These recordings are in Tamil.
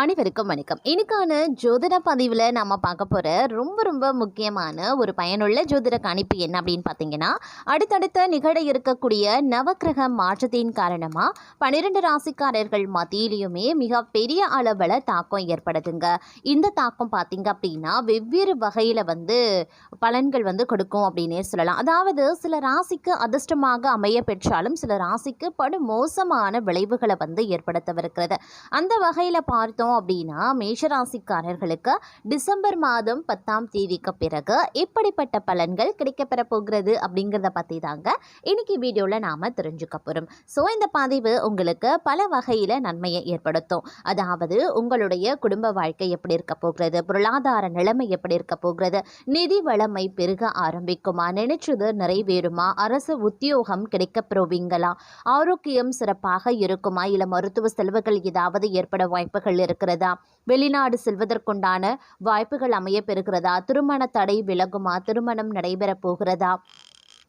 அனைவருக்கும் வணக்கம். இன்னைக்கான ஜோதிட பதிவில் நம்ம பார்க்க போகிற ரொம்ப ரொம்ப முக்கியமான ஒரு பயனுள்ள ஜோதிட கணிப்பு என்ன அப்படின்னு பார்த்தீங்கன்னா, அடுத்தடுத்த நிகழ இருக்கக்கூடிய நவக்கிரக மாற்றத்தின் காரணமாக 12 ராசிக்காரர்கள் மத்தியிலையுமே மிக பெரிய அளவில் தாக்கம் ஏற்படுதுங்க. இந்த தாக்கம் பார்த்தீங்க அப்படின்னா வெவ்வேறு வகையில் பலன்கள் கொடுக்கும் அப்படின்னே சொல்லலாம். அதாவது சில ராசிக்கு அதிர்ஷ்டமாக அமைய பெற்றாலும் சில ராசிக்கு படு மோசமான விளைவுகளை ஏற்படுத்தவிருக்கிறது. அந்த வகையில் பார்த்தோம் அப்படின்னா மேஷராசிக்காரர்களுக்கு டிசம்பர் மாதம் 10ஆம் தேதிக்கு பிறகு எப்படிப்பட்ட பலன்கள் கிடைக்கப்பெற போகிறது அப்படிங்கிறத பற்றி தாங்க இன்னைக்கு வீடியோவில் நாம் தெரிஞ்சுக்க போகிறோம். ஸோ இந்த பதிவு உங்களுக்கு பல வகையில் நன்மையை ஏற்படுத்தும். அதாவது உங்களுடைய குடும்ப வாழ்க்கை எப்படி இருக்க போகிறது, பொருளாதார நிலைமை எப்படி இருக்க போகிறது, நிதி வளமை பெருக ஆரம்பிக்குமா, நினைச்சது நிறைவேறுமா, அரசு உத்தியோகம் கிடைக்கப்பெறுவீங்களா, ஆரோக்கியம் சிறப்பாக இருக்குமா, இல்லை மருத்துவ செலவுகள் ஏதாவது ஏற்பட வாய்ப்புகள் இருக்கிறதா, வெளிநாடு செல்வதற்குண்டான வாய்ப்புகள் அமைய பெறுகிறதா, திருமண தடை விலகுமா, திருமணம் நடைபெற போகிறதா,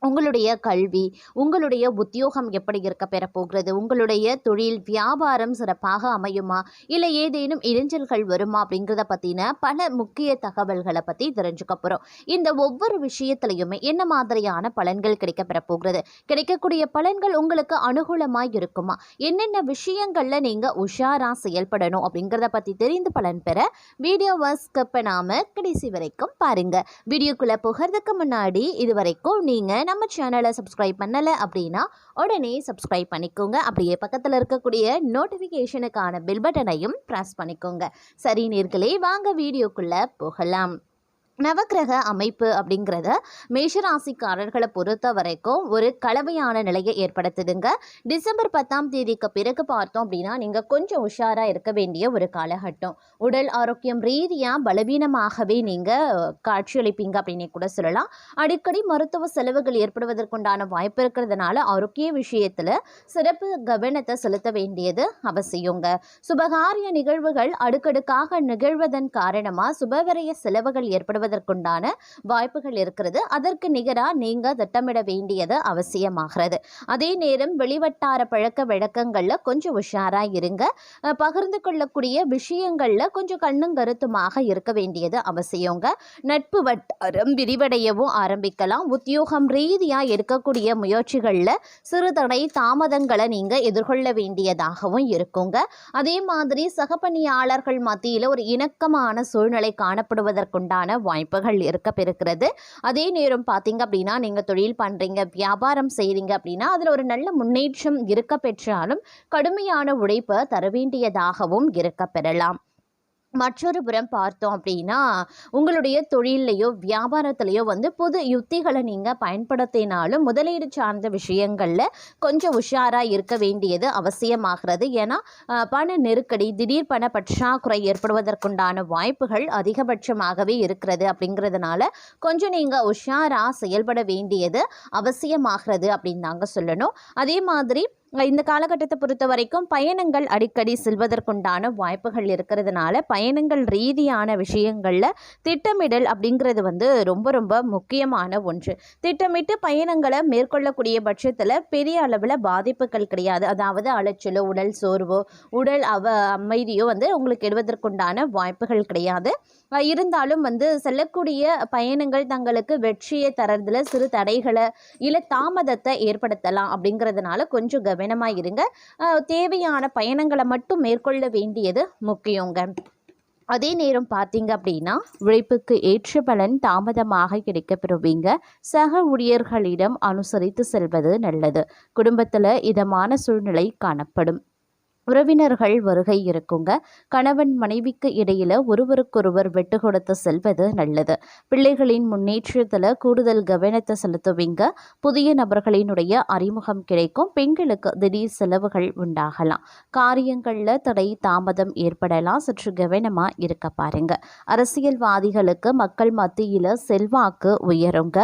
உங்களுடைய கல்வி, உங்களுடைய உத்தியோகம் எப்படி இருக்க பெற போகிறது, உங்களுடைய தொழில் வியாபாரம் சிறப்பாக அமையுமா, இல்லை ஏதேனும் இடைஞ்சல்கள் வருமா அப்படிங்கிறத பற்றின பல முக்கிய தகவல்களை பற்றி தெரிஞ்சுக்க போகிறோம். இந்த ஒவ்வொரு விஷயத்திலையுமே என்ன மாதிரியான பலன்கள் கிடைக்க பெற போகிறது, கிடைக்கக்கூடிய பலன்கள் உங்களுக்கு அனுகூலமாக இருக்குமா, என்னென்ன விஷயங்களில் நீங்கள் உஷாராக செயல்படணும் அப்படிங்கிறத பற்றி தெரிந்து பலன் பெற வீடியோவை ஸ்கிப் பண்ணாமல் கடைசி வரைக்கும் பாருங்கள். வீடியோக்குள்ளே போகிறதுக்கு முன்னாடி இது வரைக்கும் நீங்கள் நம்ம சேனலை சப்ஸ்கிரைப் பண்ணலை அப்படின்னா உடனே சப்ஸ்கிரைப் பண்ணிக்கோங்க. அப்படியே பக்கத்தில் இருக்கக்கூடிய நோட்டிஃபிகேஷனுக்கான பெல் பட்டனையும் ப்ரெஸ் பண்ணிக்கோங்க. சரி நேர்களே, வாங்க வீடியோக்குள்ளே போகலாம். நவக்கிரக அமைப்பு அப்படிங்கிறத மேஷராசிக்காரர்களை பொறுத்த வரைக்கும் ஒரு கலவையான நிலையை ஏற்படுத்துதுங்க. டிசம்பர் 10ஆம் தேதிக்கு பிறகு பார்த்தோம் அப்படின்னா நீங்கள் கொஞ்சம் உஷாராக இருக்க வேண்டிய ஒரு காலகட்டம். உடல் ஆரோக்கியம் ரீதியாக பலவீனமாகவே நீங்கள் காட்சியளிப்பீங்க அப்படின்னு கூட சொல்லலாம். அடிக்கடி மருத்துவ செலவுகள் ஏற்படுவதற்குண்டான வாய்ப்பு இருக்கிறதுனால ஆரோக்கிய விஷயத்தில் சிறப்பு கவனத்தை செலுத்த வேண்டியது அவசியங்க. சுபகாரிய நிகழ்வுகள் அடுக்கடுக்காக நிகழ்வதன் காரணமாக சுபவரைய செலவுகள் ஏற்படுவதற்குண்டான வாய்ப்புகள் இருக்கிறது. அதற்கு நிகராக நீங்க திட்டமிட வேண்டியது அவசியமாகிறது. அதே நேரம் வெளிவட்டார பழக்க வழக்கங்கள்ல கொஞ்சம் உஷாரா இருங்க. பகிர்ந்து கொள்ளக்கூடிய விஷயங்கள்ல கொஞ்சம் கண்ணும் கருத்துமாக இருக்க வேண்டியது அவசியங்க. நட்பு வட்டாரம் விரிவடையவும் ஆரம்பிக்கலாம். உத்தியோகம் ரீதியா எடுக்கக்கூடிய முயற்சிகள்ல சிறு தடை தாமதங்களை நீங்க எதிர்கொள்ள வேண்டியதாகவும் இருக்குங்க. அதே மாதிரி சக பணியாளர்கள் மத்தியில் ஒரு இணக்கமான சூழ்நிலை காணப்படுவதற்குண்டான வாய்ப்புகள் இருக்க பெறுகிறது. அதே நேரம் பார்த்தீங்க அப்படின்னா நீங்கள் தொழில் பண்ணுறீங்க, வியாபாரம் செய்கிறீங்க அப்படின்னா அதில் ஒரு நல்ல முன்னேற்றம் இருக்க பெற்றாலும் கடுமையான உழைப்பு தர வேண்டியதாகவும் இருக்க பெறலாம். மற்றொரு புறம் பார்த்தோம் அப்படின்னா உங்களுடைய தொழிலையோ வியாபாரத்திலையோ புது யுத்திகளை நீங்கள் பயன்படுத்தினாலும் முதலீடு சார்ந்த விஷயங்களில் கொஞ்சம் உஷாராக இருக்க வேண்டியது அவசியமாகிறது. ஏன்னா பண நெருக்கடி, திடீர் பண பற்றாக்குறை ஏற்படுவதற்குண்டான வாய்ப்புகள் அதிகபட்சமாகவே இருக்கிறது. அப்படிங்கிறதுனால கொஞ்சம் நீங்கள் உஷாராக செயல்பட வேண்டியது அவசியமாகிறது அப்படின்னு நாங்கள் சொல்லணும். அதே மாதிரி இந்த காலகட்டத்தை பொறுத்த வரைக்கும் பயணங்கள் அடிக்கடி செல்வதற்குண்டான வாய்ப்புகள் இருக்கிறதுனால பயணங்கள் ரீதியான விஷயங்களில் திட்டமிடல் அப்படிங்கிறது ரொம்ப ரொம்ப முக்கியமான ஒன்று. திட்டமிட்டு பயணங்களை மேற்கொள்ளக்கூடிய பட்சத்தில் பெரிய அளவில் பாதிப்புகள் கிடையாது. அதாவது அலைச்சலோ, உடல் சோர்வோ, உடல் அமைதியோ உங்களுக்கு எடுவதற்குண்டான வாய்ப்புகள் கிடையாது. இருந்தாலும் செல்லக்கூடிய பயணங்கள் தங்களுக்கு வெற்றியை தரதுல சிறு தடைகளை இல்லை தாமதத்தை ஏற்படுத்தலாம். அப்படிங்கிறதுனால கொஞ்சம் கவனமாக இருங்க. தேவையான பயணங்களை மட்டும் மேற்கொள்ள வேண்டியது முக்கியங்க. அதே நேரம் பார்த்தீங்க அப்படின்னா உழைப்புக்கு ஏற்ற பலன் தாமதமாக கிடைக்கப்பெறுவீங்க. சக ஊழியர்களிடம் அனுசரித்து செல்வது நல்லது. குடும்பத்தில் இதமான சூழ்நிலை காணப்படும். உறவினர்கள் வருகை இருக்குங்க. கணவன் மனைவிக்கு இடையில ஒருவருக்கொருவர் விட்டு கொடுத்து செல்வது நல்லது. பிள்ளைகளின் முன்னேற்றத்தில் கூடுதல் கவனத்தை செலுத்துவீங்க. புதிய நபர்களினுடைய அறிமுகம் கிடைக்கும். பெண்களுக்கு திடீர் செலவுகள் உண்டாகலாம். காரியங்களில் தடை தாமதம் ஏற்படலாம். சற்று கவனமாக இருக்க பாருங்க. அரசியல்வாதிகளுக்கு மக்கள் மத்தியில் செல்வாக்கு உயருங்க.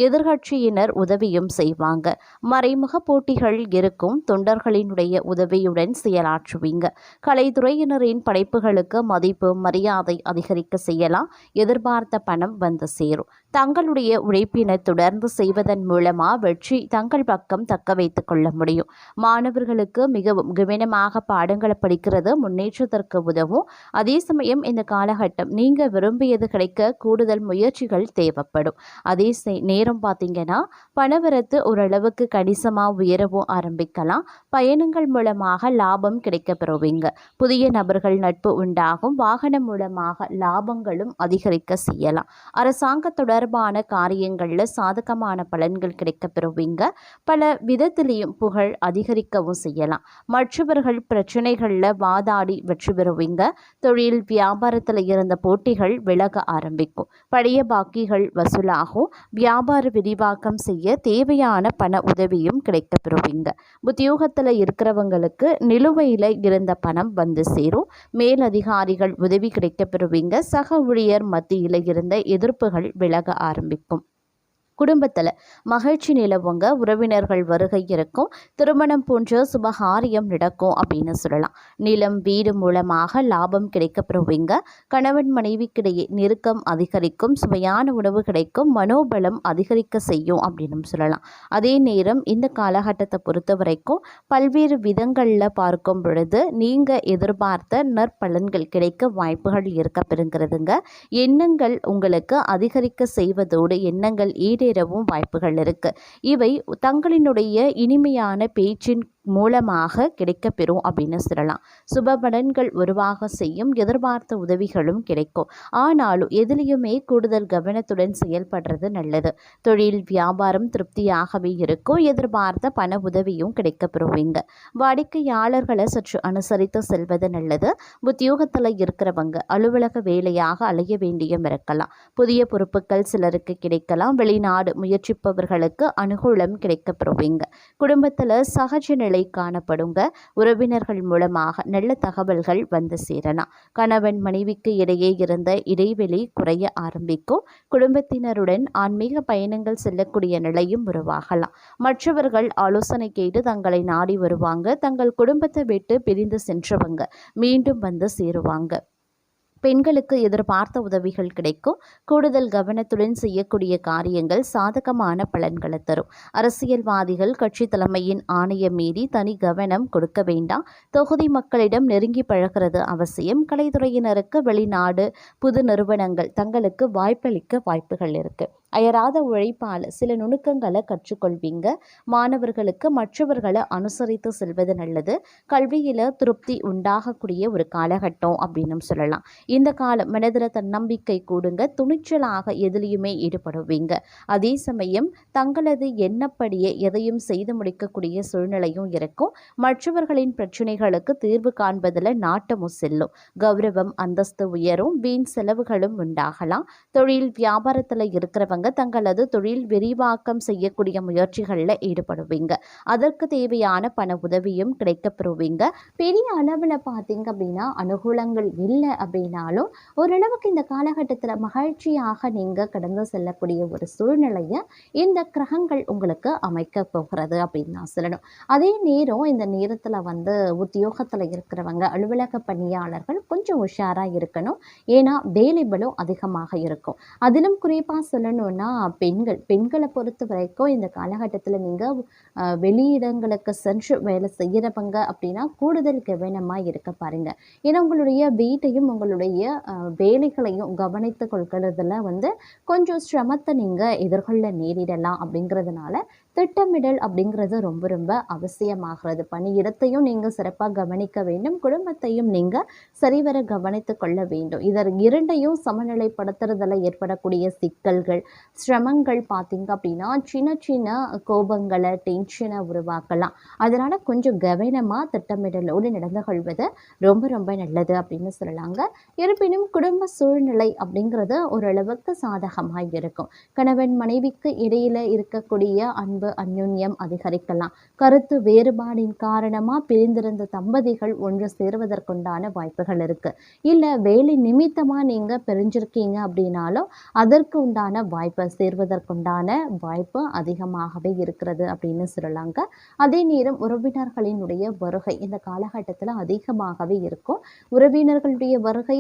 எதிர்கட்சியினர் உதவியும் செய்வாங்க. மறைமுக போட்டிகள் இருக்கும். தொண்டர்களினுடைய உதவியுடன் செயலாற்ற செயலாற்றுவீங்க. கலைத்துறையினரின் படைப்புகளுக்கு மதிப்பு மரியாதை அதிகரிக்க செய்யலாம். எதிர்பார்த்த பணம் வந்து சேரும். தங்களுடைய உழைப்பினை தொடர்ந்து செய்வதன் மூலமா வெற்றி தங்கள் பக்கம் தக்க வைத்துக் கொள்ள முடியும். மாணவர்களுக்கு மிகவும் கவனமாக பாடங்களை படிக்கிறது முன்னேற்றத்திற்கு உதவும். அதே சமயம் இந்த காலகட்டம் நீங்க விரும்பியது கிடைக்க கூடுதல் முயற்சிகள் தேவைப்படும். அதே நேரம் பார்த்தீங்கன்னா பணவரத்து ஓரளவுக்கு கணிசமா உயரவும் ஆரம்பிக்கலாம். பயணங்கள் மூலமாக லாபம் கிடைக்க பெறுவீங்க. புதிய நபர்கள் நட்பு உண்டாகும். வாகனம் மூலமாக லாபங்களும் அதிகரிக்க செய்யலாம். அரசாங்க தொடர்பான காரியங்களில் சாதகமான பலன்கள் கிடைக்க பெறுவீங்க. பல விதத்திலையும் புகழ் அதிகரிக்கவும் செய்யலாம். மற்றவர்கள் பிரச்சனைகளில் வாதாடி வெற்றி பெறுவீங்க. தொழில் வியாபாரத்தில் இருந்த போட்டிகள் விலக ஆரம்பிக்கும். பழைய பாக்கிகள் வசூலாகும். வியாபார விரிவாக்கம் செய்ய தேவையான பண உதவியும் கிடைக்க பெறுவீங்க. உத்தியோகத்தில் இருக்கிறவங்களுக்கு நிலுவையில் இருந்த பணம் வந்து சேரும். மேலதிகாரிகள் உதவி கிடைக்க பெறுவீங்க. சக ஊழியர் மத்தியில் இருந்த எதிர்ப்புகள் விலக ஆரம்பிக்கும். குடும்பத்தில் மகிழ்ச்சி நிலவுங்க. உறவினர்கள் வருகை இருக்கும். திருமணம் போன்ற சுபகாரியம் நடக்கும் அப்படின்னு சொல்லலாம். நிலம் வீடு மூலமாக லாபம் கிடைக்க பெறுவீங்க. கணவன் மனைவிக்கிடையே நெருக்கம் அதிகரிக்கும். சுவையான உணவு கிடைக்கும். மனோபலம் அதிகரிக்க செய்யும் அப்படின்னு சொல்லலாம். அதே நேரம் இந்த காலகட்டத்தை பொறுத்த வரைக்கும் பல்வேறு விதங்களில் பார்க்கும் பொழுது நீங்கள் எதிர்பார்த்த நற்பலன்கள் கிடைக்க வாய்ப்புகள் இருக்க பெறுங்கிறதுங்க. எண்ணங்கள் உங்களுக்கு அதிகரிக்க செய்வதோடு எண்ணங்கள் ஈடேறவும் வாய்ப்புகள் இருக்கு. இவை தங்களினுடைய இனிமையான பேச்சின் மூலமாக கிடைக்கப்பெறும் அப்படின்னு சொல்லலாம். சுப பலன்கள் உருவாக செய்யும். எதிர்பார்த்த உதவிகளும் கிடைக்கும். ஆனாலும் எதிலையுமே கூடுதல் கவனத்துடன் செயல்படுறது நல்லது. தொழில் வியாபாரம் திருப்தியாகவே இருக்கும். எதிர்பார்த்த பண உதவியும் கிடைக்கப்பெறுவீங்க. வாடிக்கையாளர்களை சற்று அனுசரித்து செல்வது நல்லது. உத்தியோகத்தில் இருக்கிறவங்க அலுவலக வேலையாக அலைய வேண்டியும் இருக்கலாம். புதிய பொறுப்புகள் சிலருக்கு கிடைக்கலாம். வெளிநாடு முயற்சிப்பவர்களுக்கு அனுகூலம் கிடைக்கப்பெறுவீங்க. குடும்பத்தில் சகஜ நிலை காணப்படுங்க. உறவினர்கள் மூலமாக நல்ல தகவல்கள் வந்து சேரலாம். கணவன் மனைவிக்கு இடையே இருந்த இடைவெளி குறைய ஆரம்பிக்கும். குடும்பத்தினருடன் ஆன்மீக பயணங்கள் செல்லக்கூடிய நிலையும் உருவாகலாம். மற்றவர்கள் ஆலோசனை கேட்டு தங்களை நாடி வருவாங்க. தங்கள் குடும்பத்தை விட்டு பிரிந்து சென்றவங்க மீண்டும் வந்து சேருவாங்க. பெண்களுக்கு எதிர்பார்த்த உதவிகள் கிடைக்கும். கூடுதல் கவனத்துடன் செய்யக்கூடிய காரியங்கள் சாதகமான பலன்களை தரும். அரசியல்வாதிகள் கட்சி தலைமையின் ஆணைய மீறி தனி கவனம் கொடுக்க வேண்டாம். தொகுதி மக்களிடம் நெருங்கி பழகிறது அவசியம். கலைத்துறையினருக்கு வெளிநாடு புது நிறுவனங்கள் தங்களுக்கு வாய்ப்பளிக்க வாய்ப்புகள் இருக்கு. அயராத உழைப்பால் சில நுணுக்கங்களை கற்றுக்கொள்வீங்க. மாணவர்களுக்கு மற்றவர்களை அனுசரித்து செல்வது நல்லது. கல்வியில் திருப்தி உண்டாகக்கூடிய ஒரு காலகட்டம் அப்படின்னு சொல்லலாம். இந்த காலம் மனதில் தன்னம்பிக்கை கூடுங்க. துணிச்சலாக எதிலையுமே ஈடுபடுவீங்க. அதே சமயம் தங்களது எண்ணப்படியே எதையும் செய்து முடிக்கக்கூடிய சூழ்நிலையும் இருக்கும். மற்றவர்களின் பிரச்சனைகளுக்கு தீர்வு காண்பதில் நாட்டமும் செல்லும். கௌரவம் அந்தஸ்து உயரும். வீண் செலவுகளும் உண்டாகலாம். தொழில் வியாபாரத்தில் இருக்கிறவங்க தங்களது தொழில் விரிவாக்கம் செய்யக்கூடிய முயற்சிகளில் ஈடுபடுவீங்க. அதற்கு தேவையான பண உதவியும் கிடைக்கப்பெறுவீங்க. பெரிய அளவில் பார்த்தீங்க அப்படின்னா அனுகூலங்கள் இல்லை அப்படின்னாலும் ஓரளவுக்கு இந்த காலகட்டத்தில் மகிழ்ச்சியாக நீங்கள் கடந்து செல்லக்கூடிய ஒரு சூழ்நிலையை இந்த கிரகங்கள் உங்களுக்கு அமைக்க போகிறது அப்படின்னு நான் சொல்லணும். அதே நேரம் இந்த நேரத்தில் உத்தியோகத்தில் இருக்கிறவங்க அலுவலக பணியாளர்கள் கொஞ்சம் உஷாராக இருக்கணும். ஏன்னா வேலைகளும் அதிகமாக இருக்கும். அதிலும் குறிப்பாக சொல்லணும்னா பெண்களை பொறுத்த வரைக்கும் இந்த காலகட்டத்தில் நீங்கள் வெளியிடங்களுக்கு சென்று வேலை செய்கிறவங்க அப்படின்னா கூடுதல் கவனமாக இருக்க பாருங்க. ஏன்னா உங்களுடைய வீட்டையும் உங்களுடைய வேலைகளையும் கவனித்து கொள்கிறதுல கொஞ்சம் சிரமத்தை நீங்கள் எதிர்கொள்ள நேரிடலாம். அப்படிங்கிறதுனால திட்டமிடல் அப்படிங்கிறது ரொம்ப ரொம்ப அவசியமாகிறது. பணியிடத்தையும் நீங்கள் சிறப்பாக கவனிக்க வேண்டும். குடும்பத்தையும் நீங்கள் சரிவர கவனித்து கொள்ள வேண்டும். இரண்டையும் சமநிலைப்படுத்துறதுல ஏற்படக்கூடிய சிக்கல்கள் சிரமங்கள் பார்த்தீங்க அப்படின்னா சின்ன சின்ன கோபங்களை டென்ஷனை உருவாக்கலாம். அதனால் கொஞ்சம் கவனமாக திட்டமிடலோடு நடந்து கொள்வது ரொம்ப ரொம்ப நல்லது அப்படின்னு சொல்லலாங்க. இருப்பினும் குடும்ப சூழ்நிலை அப்படிங்கிறது ஓரளவுக்கு சாதகமாக இருக்கும். கணவன் மனைவிக்கு இடையில் இருக்கக்கூடிய அன்பு அன்பு அந்யோன்யம் அதிகரிக்கலாம். கருத்து வேறுபாடின் காரணமா பிரிந்திருந்த தம்பதிகள் ஒன்று சேருவதற்குண்டான வாய்ப்புகள் இருக்கு. இல்ல வேலை நிமித்தமா நீங்க பிரிஞ்சிருக்கீங்க அப்படின்னாலும் அதற்கு உண்டான வாய்ப்பை சேர்வதற்குண்டான வாய்ப்பு அதிகமாகவே இருக்கிறது அப்படின்னு சொல்லலாங்க. அதே நேரம் உறவினர்களினுடைய வருகை இந்த காலகட்டத்தில் அதிகமாகவே இருக்கும். உறவினர்களுடைய வருகை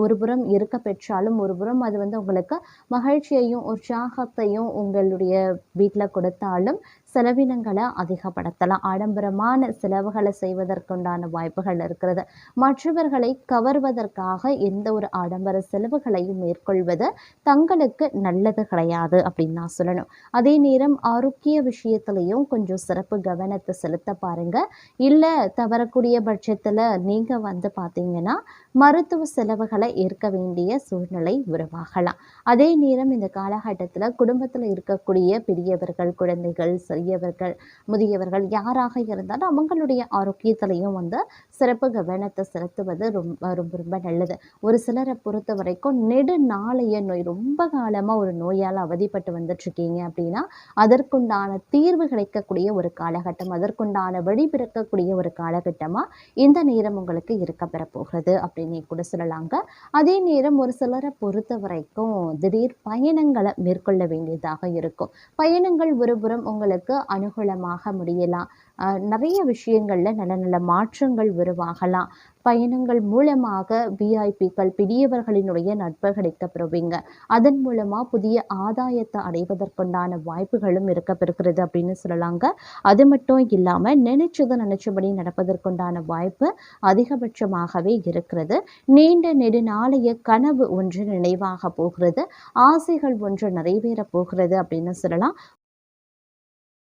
ஒருபுறம் இருக்க பெற்றாலும் ஒருபுறம் அது உங்களுக்கு மகிழ்ச்சியையும் உற்சாகத்தையும் உங்களுடைய வீட்டில் கொடுத்தாலும் செலவினங்களை அதிகப்படுத்தலாம். ஆடம்பரமான செலவுகளை செய்வதற்குண்டான வாய்ப்புகள் இருக்கிறது. மற்றவர்களை கவர்வதற்காக எந்த ஒரு ஆடம்பர செலவுகளையும் மேற்கொள்வது தங்களுக்கு நல்லது கிடையாது அப்படின்னு நான் சொல்லணும். அதே நேரம் ஆரோக்கிய விஷயத்திலையும் கொஞ்சம் சிறப்பு கவனத்தை செலுத்த பாருங்க. இல்லை தவறக்கூடிய பட்சத்தில் நீங்கள் பார்த்தீங்கன்னா மருத்துவ செலவுகளை ஏற்க வேண்டிய சூழ்நிலை உருவாகலாம். அதே நேரம் இந்த காலகட்டத்தில் குடும்பத்தில் இருக்கக்கூடிய பெரியவர்கள், குழந்தைகள், சிறியவர்கள், முதியவர்கள் யாராக இருந்தாலும் அவங்களுடைய ஆரோக்கியத்திலையும் சிறப்பு கவனத்தை செலுத்துவது ரொம்ப ரொம்ப ரொம்ப நல்லது. ஒரு சிலரை பொறுத்த வரைக்கும் நெடுநாளைய நோய், ரொம்ப காலமாக ஒரு நோயால் அவதிப்பட்டு வந்துட்டுருக்கீங்க அப்படின்னா அதற்குண்டான தீர்வு கிடைக்கக்கூடிய ஒரு காலகட்டம், அதற்குண்டான வழி பிறக்கக்கூடிய ஒரு காலகட்டமாக இந்த நேரம் உங்களுக்கு இருக்க பெறப்போகிறது அப்படின்னு கூட சொல்லலாங்க. அதே நேரம் ஒரு சிலரை பொறுத்த வரைக்கும் திடீர் பயணங்களை மேற்கொள்ள வேண்டியதாக இருக்கும். பயணங்கள் ஒருபுறம் உங்களுக்கு அனுகூலமாக முடியலாம். நிறைய விஷயங்கள்ல நல்ல நல்ல மாற்றங்கள் உருவாகலாம். பயணங்கள் மூலமாக விஐபிக்கள் பெரியவர்களினுடைய நட்பு கிடைக்கப்பெறுவீங்க. அதன் மூலமா புதிய ஆதாயத்தை அடைவதற்குண்டான வாய்ப்புகளும் இருக்கப்பெறுகிறது அப்படின்னு சொல்லலாங்க. அது மட்டும் இல்லாம நினைச்சபடி நடப்பதற்குண்டான வாய்ப்பு அதிகபட்சமாகவே இருக்கிறது. நீண்ட நெடுநாளைய கனவு ஒன்று நினைவாக போகிறது. ஆசைகள் ஒன்று நிறைவேற போகிறது அப்படின்னு சொல்லலாம்.